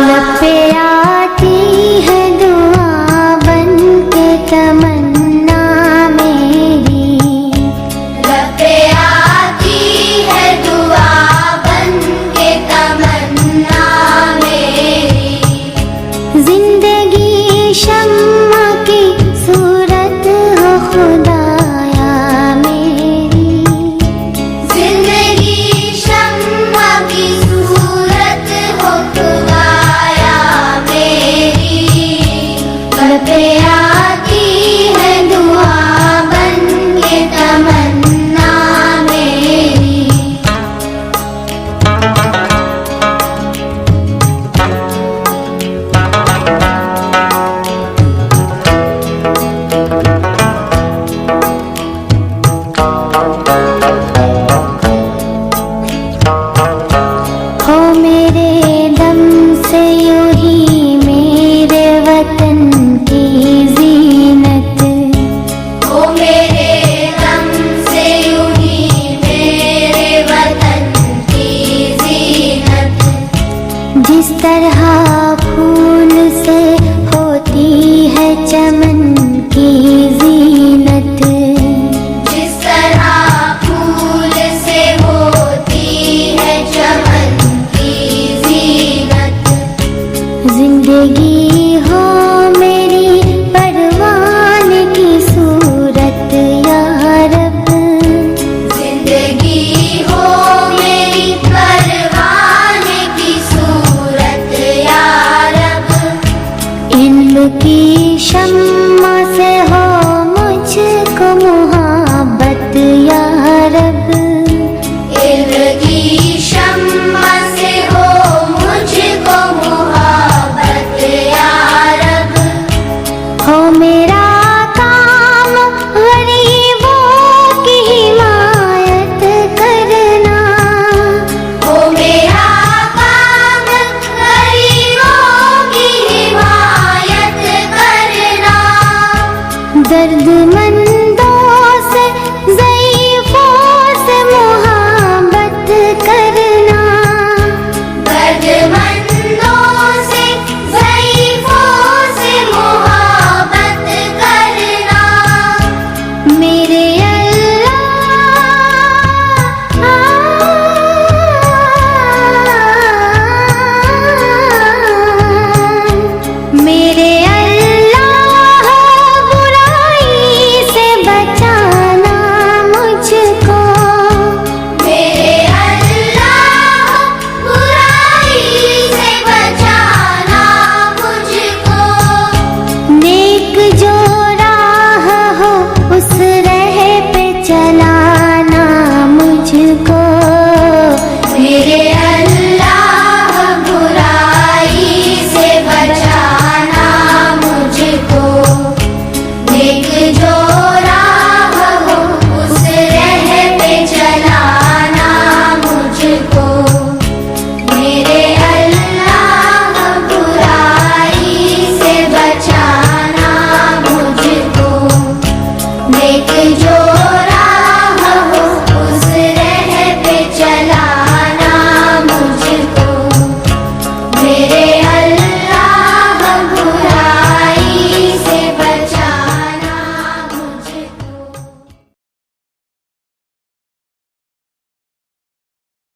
पे आती है दुआ बन के तमन्ना मेरी, लब पे आती है दुआ बन के तमन्ना मेरी। जिंदगी शम्मा की सूरत हो खुदाया मेरी, जिंदगी शम्मा की सूरत हो खुदाया मेरी। लब पे आती है दुआ बन के तमन्ना मेरी। हो मेरे दम से यूं ही मेरे वतन की जीनत, ओ मेरे दम से यूं ही मेरे वतन की जीनत। जिस तरह फूल से होती है चमन की जीनत, जिस तरह फूल से होती है चमन की जीनत। जिंदगी हो मेरी परवान की सूरत या रब, जिंदगी हो मेरी परवान की सूरत या रब। इल्म की शम्मा से हो मुझको मुहब्बत या रब, इल्म की शम्मा से हो मुझको मुहब्बत या रब। हो मेरा काम गरीबों की हिमायत करना, हो मेरा काम गरीबों की हिमायत करना। दर्द